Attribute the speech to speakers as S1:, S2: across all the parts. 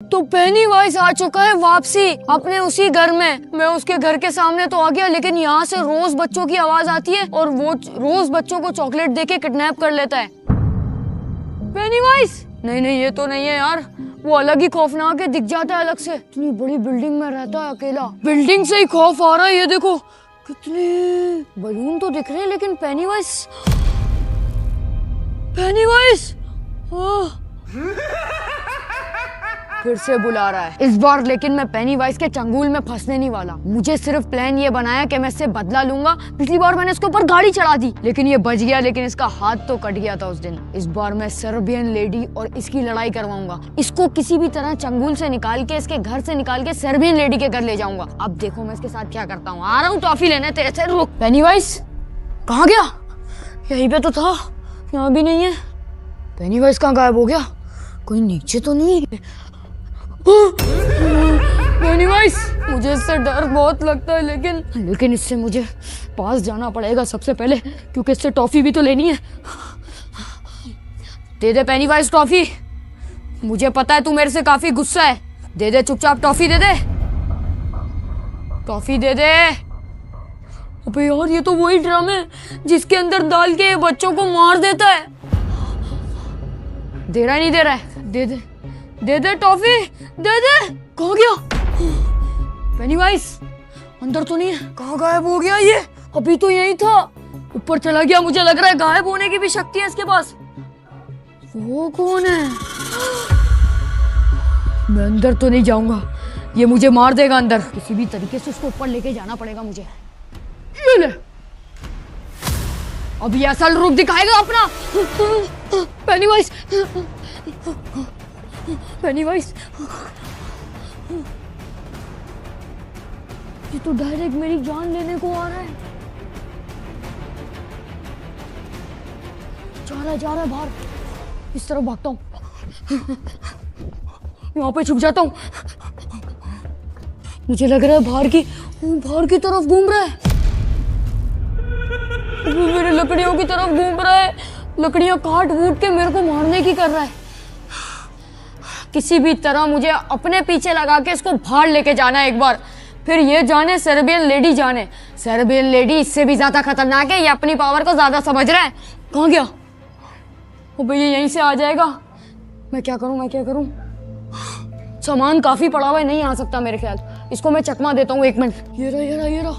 S1: तो पेनीवाइज आ चुका है वापसी अपने उसी घर में। मैं उसके घर के सामने तो आ गया, लेकिन यहाँ से रोज बच्चों की आवाज आती है और वो रोज बच्चों को चॉकलेट देके किडनैप कर लेता है। पेनीवाइज नहीं नहीं, ये तो नहीं है यार, वो अलग ही खौफनाक है, दिख जाता है अलग से। इतनी बड़ी बिल्डिंग में रहता है अकेला, बिल्डिंग से ही खौफ आ रहा है। ये देखो कितने बलून तो दिख रहे हैं, लेकिन पेनीवाइज फिर से बुला रहा है इस बार। लेकिन मैं पेनीवाइज के चंगुल में फंसने नहीं वाला। मुझे सिर्फ प्लान ये बनाया कि मैं इससे बदला लूंगा। पिछली बार मैंने इसके ऊपर गाड़ी चढ़ा दी, लेकिन ये बच गया, लेकिन इसका हाथ तो कट गया था उस दिन। इस बार मैं सर्बियन लेडी और इसकी लड़ाई करवाऊंगा। इसको किसी भी तरह चंगुल से निकाल के, इसके घर से निकाल के सर्बियन लेडी के घर ले जाऊंगा। अब देखो मैं इसके साथ क्या करता हूँ। आ रहा हूँ टॉफी लेने तेरे से। रुक, पेनीवाइज कहाँ गया? यहीं पे तो था, यहाँ भी नहीं है। पेनीवाइज कहाँ गायब हो गया? कोई नीचे तो नहीं है? पेनीवाइज, मुझे इससे डर बहुत लगता है, लेकिन इससे मुझे पास जाना पड़ेगा सबसे पहले, क्योंकि इससे टॉफी भी तो लेनी है। दे दे पेनीवाइज टॉफी। मुझे पता है तू मेरे से काफी गुस्सा है। दे दे चुपचाप टॉफी, दे दे टॉफी, दे दे। अबे यार, ये तो वही ड्रम है जिसके अंदर डाल के बच्चों को मार देता है। दे रहा है, नहीं दे रहा है? दे दे दे दे टॉफी, दे दे। कहाँ गया पेनीवाइज? अंदर तो नहीं है? कहाँ गायब हो गया ये? अभी तो यही था, ऊपर चला गया। मुझे लग रहा है गायब होने की भी शक्ति है इसके पास। वो कौन है? मैं अंदर तो नहीं जाऊंगा, ये मुझे मार देगा अंदर। किसी भी तरीके से उसको ऊपर लेके जाना पड़ेगा मुझे। ये ले, अब ये असल रूप दिखाएगा अपना। पेनीवाइज, पेनीवाइज, ये तो डायरेक्ट मेरी जान लेने को आ रहा है। जा रहा है बाहर। इस तरफ भागता हूँ, यहाँ पे छुप जाता हूँ। मुझे लग रहा है बाहर की तरफ घूम रहा है। मेरे लकड़ियों की तरफ घूम रहा है। लकड़ियां काट वूट के मेरे को मारने की कर रहा है। किसी भी तरह मुझे अपने पीछे लगा के इसको बाहर लेके जाना है एक बार। फिर ये जाने सर्बियन लेडी जाने। सर्बियन लेडी इससे भी ज्यादा खतरनाक है, ये अपनी पावर को ज्यादा समझ रहा है। कहाँ गया? ओ भैया, यहीं से आ जाएगा। मैं क्या करूं? सामान काफी पड़ा हुआ है, नहीं आ सकता मेरे ख्याल। इसको मैं चकमा देता हूँ, 1 मिनट। ये रहा।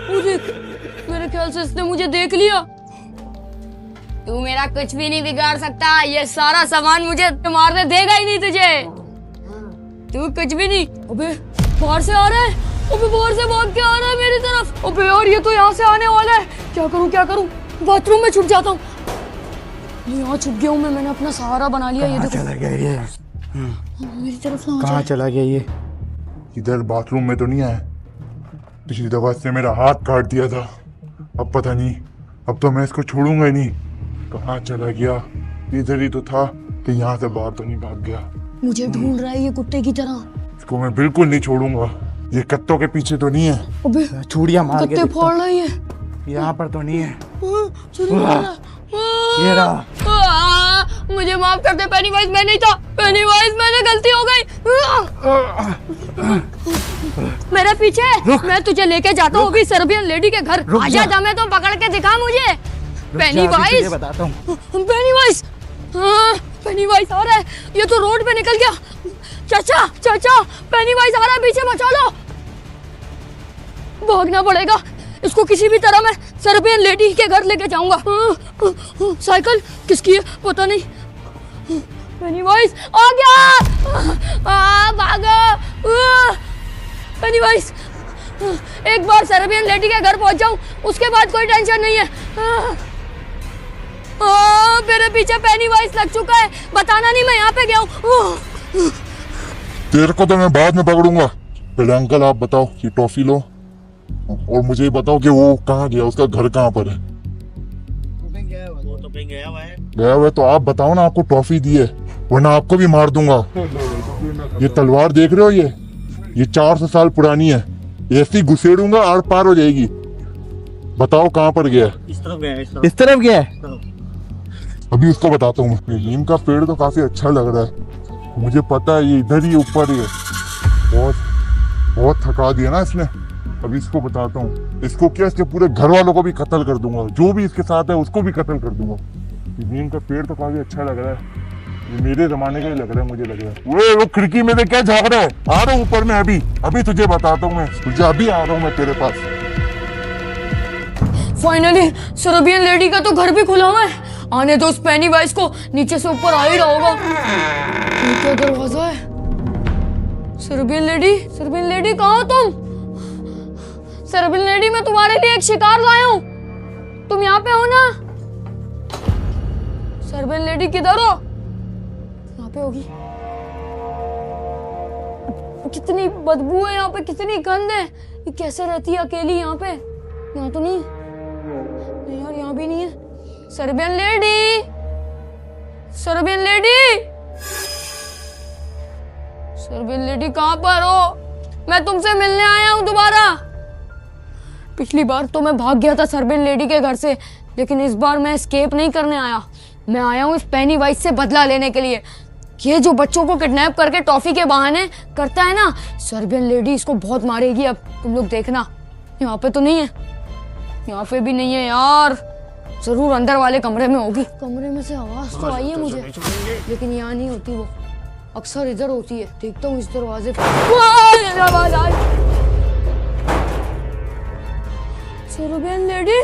S1: वो देख, मेरे ख्याल से इसने मुझे देख लिया। तू मेरा कुछ भी नहीं बिगाड़ सकता, ये सारा सामान मुझे मारने देगा ही नहीं तुझे। तू कुछ भी नहीं। अबे बाहर से आ रहा है, बाहर से भाग के आ रहा है मेरी तरफ। अबे यार, ये तो यहाँ से आने वाला है। क्या करूँ? बाथरूम में छुप जाता हूँ। यहाँ छुप गया हूँ मैं, मैंने अपना सहारा बना लिया। ये देखो,
S2: चला गया ये?
S1: मेरी तरफ ना।
S2: कहाँ चला गया ये?
S3: इधर बाथरूम में तो नहीं आया। पिछली दफा इसने मेरा हाथ काट दिया था, अब पता नहीं। अब तो मैं इसको छोड़ूंगा ही नहीं। कहाँ चला गया? इधर ही तो था, कि यहाँ से बाहर तो नहीं भाग गया।
S1: मुझे ढूंढ रहा है ये कुत्ते की तरह।
S3: इसको मैं बिल्कुल नहीं छोड़ूंगा। ये कत्तों के पीछे तो नहीं है?
S1: अबे
S2: चूड़ियां मार के
S1: कत्ते फोड़ रहा है ये।
S2: यहाँ पर तो नहीं है।
S1: ये
S2: रहा।
S1: मुझे माफ कर दे पेनीवाइज, मैं नहीं था। पेनीवाइज, मैंने गलती हो गई। मेरे पीछे, मैं तुझे लेके जाता हूँ अभी सर्बियन लेडी के घर। आजा, जा, मैं तो पकड़ के दिखा मुझे। पेनीवाइज,
S2: बताता हूँ।
S1: पेनीवाइज आ रहा है। ये तो रोड पे निकल गया। चाचा, पेनीवाइज आ रहा है, पीछे बचा लो। भागना पड़ेगा इसको किसी भी तरह। मैं सर्बियन लेडी के घर लेके जाऊंगा। साइकिल किसकी है पता नहीं। पेनीवाइज आ गया। भागो पेनीवाइज। एक बार सर्बियन लेडी के घर पहुंच जाऊं, उसके बाद कोई टेंशन नहीं है। मेरे पीछे पेनीवाइज लग चुका है। बताना नहीं मैं यहाँ पे गया हूँ।
S3: तेरे को तो मैं बाद में पकड़ूंगा। पहले अंकल आप बताओ, ये टॉफी लो और मुझे ये बताओ कि वो कहाँ गया, उसका घर कहाँ पर है?
S4: वो तो कहीं गया हुआ है।
S3: गया हुआ है तो आप बताओ ना, आपको टॉफी दी है, वरना आपको भी मार दूंगा। ये तलवार देख रहे हो, ये 400 साल पुरानी है। ऐसी घुसेड़ूंगा आर पार हो जाएगी। बताओ कहाँ पर गया?
S4: इस तरफ गया है।
S2: इस तरफ गया है?
S3: अभी उसको बताता हूँ। नीम का पेड़ तो काफी अच्छा लग रहा है। मुझे पता है ये इधर ही ऊपर ही है। बहुत बहुत थका दिया ना इसने। अभी इसको बताता हूँ, इसको क्या, इसके पूरे घर वालों को भी कत्ल कर दूंगा, जो भी इसके साथ है उसको भी कत्ल कर दूंगा। ये नीम का पेड़ तो काफी अच्छा लग रहा है, ये मेरे जमाने का ही लग रहा है, मुझे लग रहा है। वो खिड़की में से क्या झाँक रहा है? आ रहा हूँ ऊपर में, अभी तुझे बताता हूँ मैं, तुझे अभी आ रहा हूँ मैं तेरे पास।
S1: फाइनली सर्बियन लेडी का तो घर भी खुला हुआ है। आने दो उस पेनीवाइज को, नीचे से ऊपर आ ही रहा होगा। ये क्या दरवाजा है? सर्बियन लेडी कहाँ हो तुम? सर्बियन लेडी, मैं तुम्हारे लिए एक शिकार लाया हूँ, तुम यहाँ पे हो ना? सर्बियन लेडी किधर हो? यहाँ पे होगी। कितनी बदबू है यहाँ पे, कितनी गंद है। ये कैसे रहती है अकेली यहाँ पे? यहाँ तो नहीं यार, यहाँ भी नहीं है। सर्बियन लेडी कहाँ पर हो? मैं तुमसे मिलने आया हूँ दोबारा। पिछली बार तो मैं भाग गया था सर्बियन लेडी के घर से, लेकिन इस बार मैं एस्केप नहीं करने आया। मैं आया हूँ इस पेनीवाइज से बदला लेने के लिए। ये जो बच्चों को किडनैप करके टॉफी के बहाने करता है ना, सर्बियन लेडी इसको बहुत मारेगी। अब तुम लोग देखना। यहाँ पे तो नहीं है, यहाँ पे भी नहीं है यार, जरूर अंदर वाले कमरे में होगी। कमरे में से आवाज तो आई है मुझे, लेकिन यहाँ नहीं होती, वो अक्सर इधर होती है। देखता हूँ इस दरवाजे पे। आवाज आई। सर्बियन लेडी,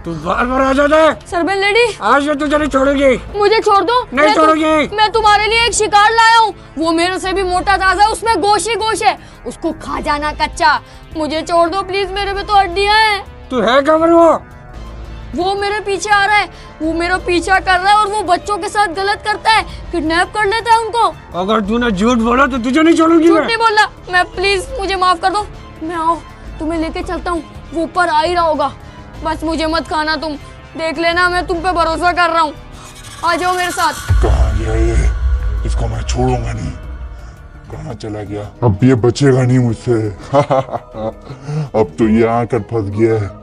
S4: तू बार आ जाता है।
S1: सर्बियन लेडी,
S4: आज मैं तुझे नहीं छोड़ूंगी।
S1: मुझे छोड़ दो।
S4: नहीं छोड़ूंगी।
S1: मैं तुम्हारे लिए एक शिकार लाया हूँ, वो मेरे से भी मोटा ताजा है, उसमें गोश्त ही गोश्त है, उसको खा जाना कच्चा। मुझे छोड़ दो प्लीज, मेरे में तो हड्डियां हैं।
S4: तू है कमर
S1: वो मेरे पीछे आ रहा है, वो मेरा पीछा कर रहा है और वो बच्चों के साथ गलत करता है, किडनैप कर लेता है उनको।
S4: अगर तूने झूठ बोला तो तुझे नहीं छोड़ूंगी।
S1: झूठ नहीं बोला मैं, प्लीज मुझे माफ कर दो। मैं आओ, तुम्हें लेके चलता हूँ, वो ऊपर आ ही रहा होगा। बस मुझे मत खाना तुम, देख लेना मैं तुम पे भरोसा कर रहा हूँ। आ जाओ मेरे साथ।
S3: कहाँ गया ये? इसको मैं छोड़ूंगा नहीं। कहाँ चला गया? अब ये बचेगा नहीं मुझसे। अब तो ये आकर फंस गया है।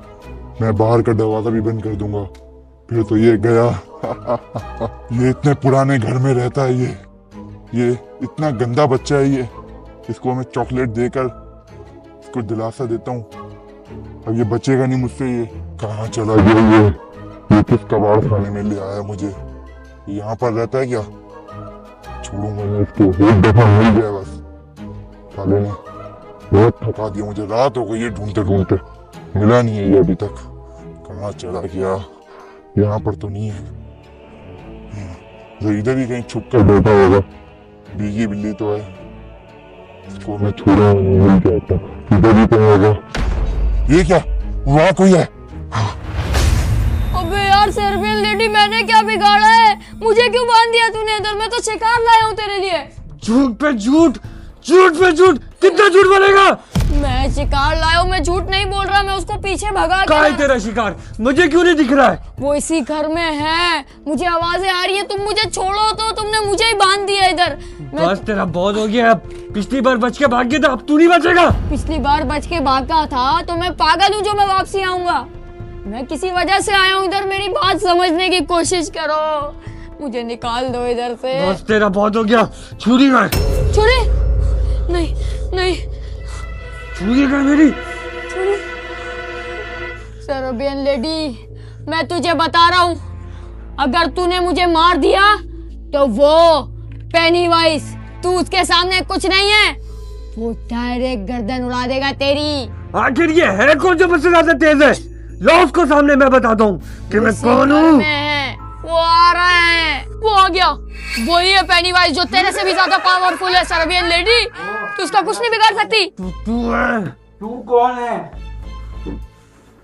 S3: मैं बाहर का दरवाजा भी बंद कर दूंगा, फिर तो ये गया। ये इतने पुराने घर में रहता है, ये इतना गंदा बच्चा है ये। इसको मैं चॉकलेट देकर इसको दिलासा देता हूँ। अब ये बचेगा नहीं मुझसे। ये कहाँ चला गया? ये किस कबाड़ खाने में ले आया मुझे? यहाँ पर रहता है क्या? छोड़ूंगा मैं इसको, एक दफा मिल गया बस। साले ने बहुत थका दिया मुझे, रात हो गई है ढूंढते ढूंढते, मिला नहीं है ये अभी तक। कहाँ चला गया? यहाँ पर तो नहीं है, तो इधर ही कहीं छुप कर बैठा होगा। बीगी बिल्ली तो है, इसको मैं छोड़ा नहीं चाहता। इधर ही कहीं होगा। ये क्या, वहाँ कोई है?
S1: अबे यार सर्बियन लेडी, मैंने क्या बिगाड़ा है? मुझे क्यों बांध दिया तूने इधर? मैं तो शिकार लाया हूँ तेरे लिए।
S4: झूठ पे झूठ, कितना झूठ बोलेगा?
S1: मैं शिकार लाया हूँ, मैं झूठ नहीं बोल रहा। मैं उसको पीछे भगा
S4: कहाँ है तेरा शिकार? मुझे क्यों नहीं दिख रहा है?
S1: वो इसी घर में है, मुझे आवाजें आ रही है। तुम मुझे छोड़ो तो, तुमने मुझे ही बांध दिया इधर।
S4: बस तेरा बहुत हो गया। अब पिछली बार बच के भाग गया था, अब तू नहीं बचेगा।
S1: पिछली बार बच के भागा था तो मैं पागल हूँ जो मैं वापसी आऊंगा? मैं किसी वजह से आया हूँ इधर, मेरी बात समझने की कोशिश करो। मुझे निकाल दो इधर से।
S4: बस तेरा बहुत हो गया। छुरी है?
S1: छुरी नहीं,
S4: छुरी कर मेरी।
S1: सर्बियन लेडी, मैं तुझे बता रहा हूँ, अगर तूने मुझे मार दिया तो वो पेनीवाइज, तू उसके सामने कुछ नहीं है, वो डायरेक्ट गर्दन उड़ा देगा तेरी।
S4: आखिर ये है कौन जो मुझसे ज्यादा तेज है? लो उसको सामने मैं बताता हूँ कि मैं कौन हूँ।
S1: वो आ रहा है, वो आ गया। वही है पेनीवाइज जो तेरे से भी ज्यादा पावरफुल है। सर्बियन लेडी, तू उसका कुछ नहीं बिगाड़ सकती।
S4: तू है?
S2: तू कौन है?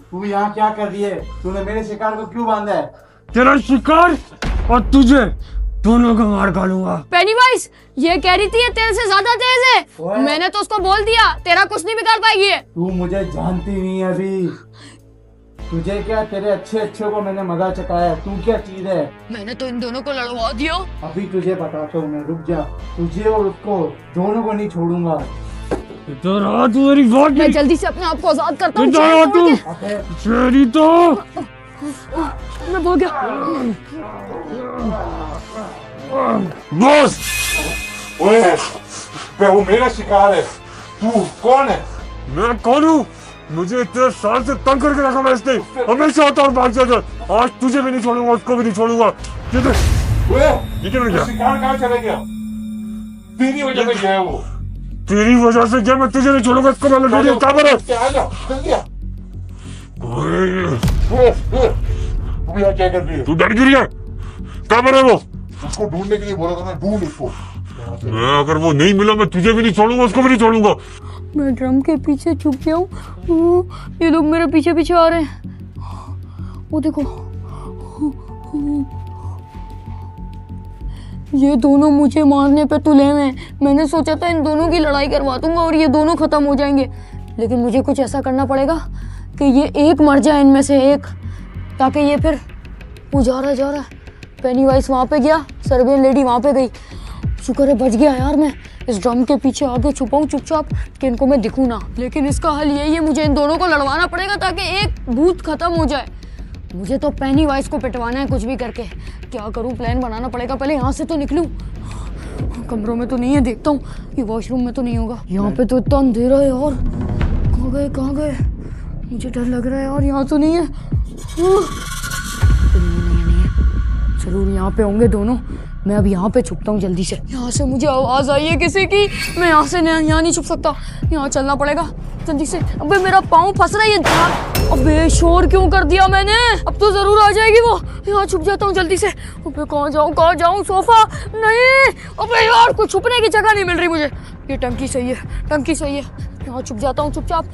S2: तू यहाँ क्या कर रही है? तूने मेरे शिकार को क्यों बांधा है?
S4: तेरा शिकार और तुझे दोनों को मार डालूंगा।
S1: पेनीवाइज, ये कह रही थी ये तेरे से ज्यादा तेज है। मैंने तो उसको बोल दिया, तेरा कुछ नहीं बिगाड़ पाएगी है।
S2: तू मुझे जानती नहीं है अभी। तुझे क्या, तेरे अच्छे को मैंने मजा चखाया। तू क्या चीज है?
S1: मैंने तो इन दोनों को लड़वा दिया।
S2: अभी तुझे बताता हूँ मैं, रुक जा। तुझे और उसको दोनों को नहीं छोड़ूंगा।
S4: तू मेरी बात
S1: मैं जल्दी से अपने आप को आजाद करता हूँ।
S4: चेरी तो
S1: मैं भाग गया।
S3: बॉस, ओए, बे वो मेरा शिकार है। तू कौन है?
S4: मैं कौन हूँ? मुझे इतने साल से तंग करके रखा मैं इसने, हमेशा आता और भाग जाता। आज तुझे भी नहीं छोड़ूंगा, उसको भी नहीं छोड़ूंगा। ये देख,
S3: ओए,
S4: ये क्या गया?
S3: शिकार कहाँ चला गया? तेरी वजह से गया है वो।
S4: तेरी वजह से क्या? मैं तुझे नहीं छोड़ूंगा, इसको मैं लगा कहाँ पर है?
S3: आ जा, जल्दी आ।
S4: ओए,
S3: तू यहाँ क्या कर रही है?
S4: तू डर गिरी है? कहाँ पर है वो?
S3: उसको ढूंढने के लिए बोला था मैं, ढूंढ उसको।
S4: मैं अगर वो नहीं मिला मैं तुझे भी नहीं छोड़ूंगा, उसको भी नहीं छोड़ूंगा।
S1: मैं ड्रम के पीछे छुप गया हूँ। ये लोग मेरे पीछे पीछे आ रहे हैं। वो देखो, ये दोनों मुझे मारने पे तुले हैं। मैंने सोचा था इन दोनों की लड़ाई करवा दूंगा और ये दोनों खत्म हो जाएंगे, लेकिन मुझे कुछ ऐसा करना पड़ेगा कि ये एक मर जाए इनमें से एक, ताकि ये फिर वो जा रहा है। पेनीवाइज वहाँ पे गया, सर्बियन लेडी वहाँ पे गई। शुक्र है बच गया यार। मैं इस ड्रम के पीछे आगे छुपा हूँ चुपचाप कि इनको मैं दिखूँ ना। लेकिन इसका हल यही है, मुझे इन दोनों को लड़वाना पड़ेगा ताकि एक भूत खत्म हो जाए। मुझे तो पेनीवाइज को पिटवाना है कुछ भी करके। क्या करूँ, प्लान बनाना पड़ेगा। पहले यहाँ से तो निकलूँ। कमरों में तो नहीं है, देखता हूँ कि वॉशरूम में तो नहीं होगा। यहाँ पे तो इतना अंधेरा है यार। कहाँ गए? मुझे डर लग रहा है यार। यहाँ तो नहीं है। नहीं है, जरूर यहाँ पे होंगे दोनों। मैं अब यहाँ पे छुपता हूँ जल्दी से। यहाँ से मुझे आवाज आई है किसी की। मैं यहाँ से यहाँ नहीं छुप सकता, यहाँ चलना पड़ेगा जल्दी से। अबे मेरा पाँव फंस रहा है ये। अबे शोर क्यों कर दिया मैंने? अब तो जरूर आ जाएगी वो। यहाँ छुप जाता हूँ जल्दी से। अबे कहाँ जाऊँ? सोफा नहीं। अबे यार कुछ छुपने की जगह नहीं मिल रही मुझे। ये टंकी सही है। यहाँ छुप जाता हूँ चुपचाप।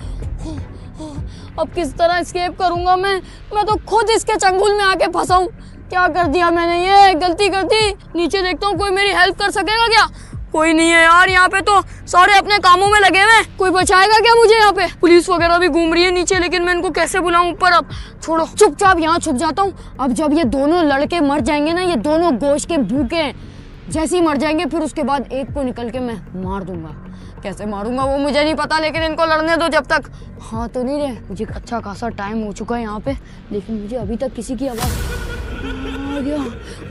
S1: अब किस तरह एस्केप करूंगा मैं तो खुद इसके चंगुल में आके फंसा हूँ। क्या कर दिया मैंने, ये गलती कर दी। नीचे देखता हूँ कोई मेरी हेल्प कर सकेगा क्या? कोई नहीं है यार। यहाँ पे तो सारे अपने कामों में लगे हुए। कोई बचाएगा क्या मुझे? यहाँ पे पुलिस वगैरह भी घूम रही है नीचे, लेकिन मैं इनको कैसे बुलाऊं ऊपर? अब छोड़ो, चुपचाप यहाँ छुप जाता हूँ। अब जब ये दोनों लड़के मर जाएंगे ना, ये दोनों गोश्त के भूखे हैं, जैसे ही मर जाएंगे फिर उसके बाद एक को निकल के मैं मार दूंगा। कैसे मारूंगा वो मुझे नहीं पता, लेकिन इनको लड़ने दो जब तक। हाँ तो नहीं रहे। मुझे अच्छा खासा टाइम हो चुका है यहाँ पे, लेकिन मुझे अभी तक किसी की आवाज़।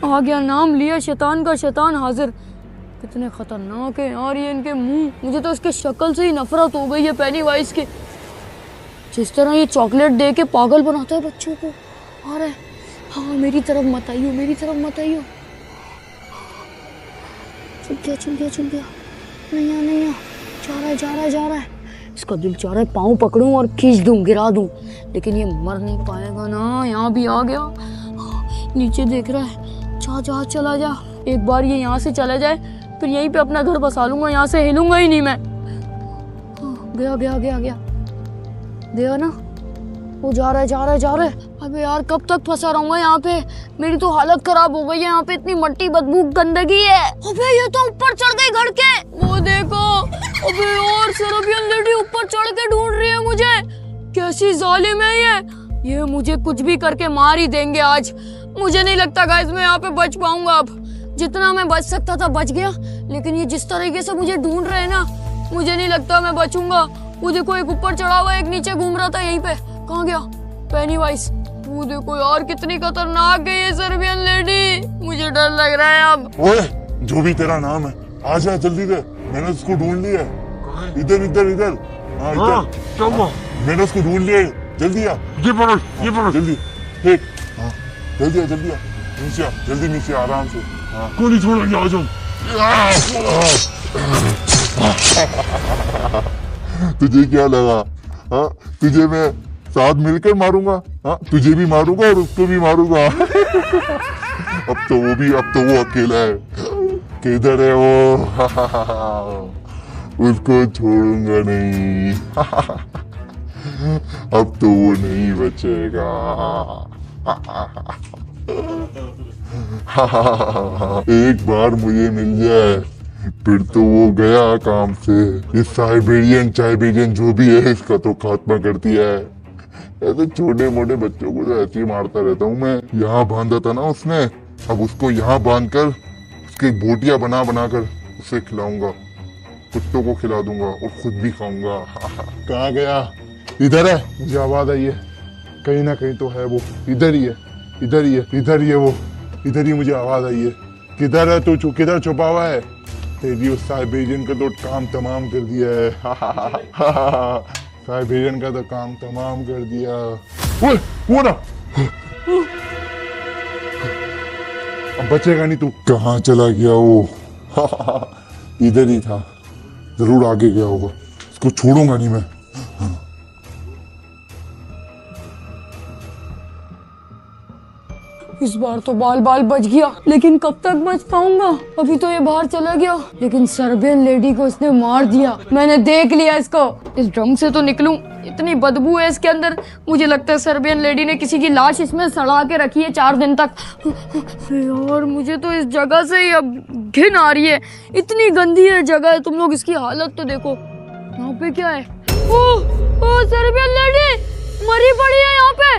S1: आ गया। नाम लिया शैतान का, शैतान हाजिर। कितने खतरनाक है यार ये इनके मुंह। मुझे तो इसके शक्ल से ही नफरत हो गई है पेनीवाइज के। जिस तरह ये चॉकलेट दे के पागल बनाता है बच्चों को। आ रहा है। हाँ मेरी तरफ मत आइयो। चुप गया। नहीं आ। जा रहा है। इसका दिल चाह रहा है पाँव पकड़ूं और खींच दूं, गिरा दूं, लेकिन ये मर नहीं पाएगा ना। यहाँ भी आ गया। नीचे देख रहा है। जा चला जा। एक बार ये यहाँ से चला जाए फिर यहीं पे अपना घर बसा लूंगा। यहाँ से हिलूंगा ही नहीं मैं। गया। गया ना। वो जा रहा है। अबे यार कब तक फंसा रहूंगा यहाँ पे? मेरी तो हालत खराब हो गई है। यहाँ पे इतनी मट्टी, बदबू, गंदगी है। अबे ये तो ऊपर चढ़ गई घर के। वो देखो। अबे और सर्बियन लेडी ऊपर चढ़ के ढूंढ रही है मुझे। कैसी जालिम है ये मुझे कुछ भी करके मार ही देंगे आज। मुझे नहीं लगता गाइस मैं यहाँ पे बच पाऊंगा। अब जितना मैं बच सकता था बच गया, लेकिन ये जिस तरीके से मुझे ढूंढ रहे हैं ना, मुझे नहीं लगता मैं बचूंगा। वो देखो एक ऊपर चढ़ा हुआ, एक नीचे घूम रहा था। यहीं पे कहाँ गया पेनीवाइज? वो देखो यार कितनी खतरनाक है ये सर्बियन लेडी। मुझे डर लग रहा है अब।
S3: ओए, जो भी तेरा नाम है आ जा जल्दी से। मैंने उसको ढूंढ लिया। इधर। हाँ, मैंने उसको ढूंढ लिया। जल्दी आ।
S4: ये पकड़
S3: जल्दी। ठीक। हाँ, जल्दी आ। नीचे आराम से। हाँ।
S4: कोई नहीं छोड़ेंगे, आ जाओ।
S3: तुझे क्या लगा? हाँ, तुझे मैं साथ मिलकर मारूंगा। हाँ, तुझे भी मारूंगा और उसको भी मारूंगा। अब तो वो अकेला है। किधर है वो? उसको छोड़ूंगा नहीं। अब तो वो नहीं बचेगा। एक बार मुझे मिल जाए फिर तो वो गया काम से। ये साइबेरियन जो भी है इसका तो खात्मा कर दिया है। ऐसे छोटे मोटे बच्चों को तो ऐसे ही मारता रहता हूँ मैं। यहाँ बांधा था ना उसने, अब उसको यहाँ बांधकर उसकी बोटियां बना कर उसे खिलाऊंगा। कुत्तों को खिला दूंगा और खुद भी खाऊंगा। कहाँ गया? इधर है। मुझे आवाज आई है, कहीं ना कहीं तो है वो। इधर ही है वो। इधर ही मुझे आवाज आई है। किधर है तू? किधर छुपा हुआ है? तेरी उस साइबेरियन का तो काम तमाम कर दिया है। साइबेरियन का तो काम तमाम कर दिया। ओए, वो ना, अब बचेगा नहीं तू। कहाँ चला गया वो? इधर ही था, जरूर आगे गया होगा। इसको छोड़ूंगा नहीं मैं।
S1: इस बार तो बाल बाल बच गया, लेकिन कब तक बच पाऊंगा? अभी तो ये बाहर चला गया, लेकिन सर्बियन लेडी को इसने मार दिया। मैंने देख लिया इसको। इस ड्रम से तो निकलूं, इतनी बदबू है इसके अंदर। मुझे लगता है सर्बियन लेडी ने किसी की लाश इसमें सड़ा के रखी है 4 दिन तक। और मुझे तो इस जगह से ही अब घिन आ रही है। इतनी गंदी है जगह। तुम लोग इसकी हालत तो देखो। यहाँ पे क्या है? ओ सर्बियन लेडी मरी पड़ी है यहाँ पे।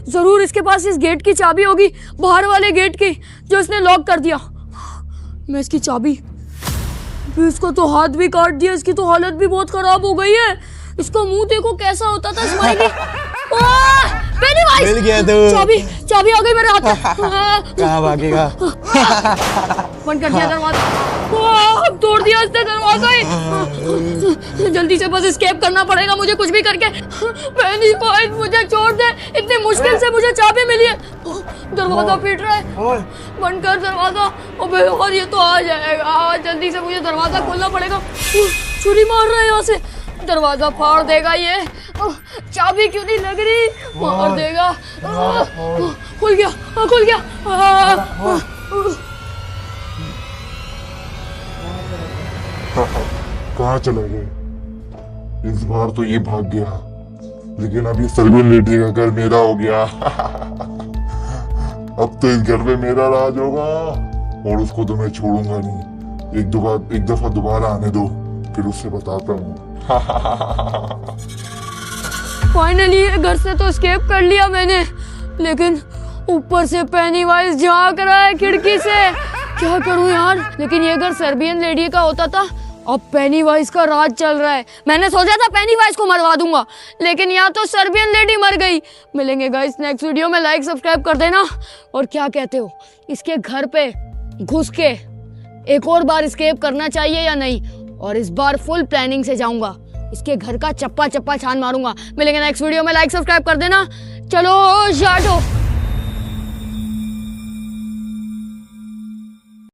S1: जरूर इसके पास इस गेट की चाबी होगी, बाहर वाले गेट की, जो इसने लॉक कर दिया। मैं इसकी चाबी, इसको तो हाथ भी काट दिया। इसकी तो हालत भी बहुत खराब हो गई है। इसका मुंह देखो कैसा होता था स्माइली।
S5: मिल गया तू।
S1: चाबी आ गई मेरे हाथ में।
S5: कहाँ भागेगा?
S1: बंद कर दिया दरवाजा। तोड़ दिया इसने दरवाजा ही। जल्दी से बस एस्केप करना पड़ेगा मुझे, कुछ भी करके। पेनीवाइज मुझे छोड़ दे, इतनी मुश्किल से मुझे चाबी मिली है। दरवाजा पीट रहा है। बंद कर दरवाजा। अबे और ये तो आ जाएगा। जल्दी से मुझे दरवाजा खोलना पड़ेगा। छुरी मार रहा है यहाँ से। दरवाजा फाड़ देगा ये। चाबी क्यों नहीं लग रही? मार देगा। खुल गया, खुल गया।
S3: कहाँ चला गया? इस बार तो ये भाग गया, लेकिन अभी सर्बियन लेडी का घर मेरा हो गया। अब तो इस घर पे मेरा राज होगा, और उसको तो मैं छोड़ूंगा नहीं। एक दफा दोबारा आने दो, फिर उससे बताता हूँ।
S1: फाइनली ये घर से तो एस्केप कर लिया मैंने, लेकिन ऊपर से पेनीवाइज झांक रहा है खिड़की से। क्या करूं यार? लेकिन ये घर सर्बियन लेडी का होता था, अब पेनीवाइज का राज चल रहा है। मैंने सोचा था पेनीवाइज को मरवा दूंगा, लेकिन यहाँ तो सर्बियन लेडी मर गई। मिलेंगे गाइस नेक्स्ट वीडियो में। लाइक सब्सक्राइब कर देना। और क्या कहते हो, इसके घर पे घुस के एक और बार एस्केप करना चाहिए या नहीं? और इस बार फुल प्लानिंग से जाऊंगा, इसके घर का चप्पा चप्पा छान मारूंगा। मिलेंगे नेक्स्ट वीडियो में। लाइक सब्सक्राइब कर देना। चलो जाटो।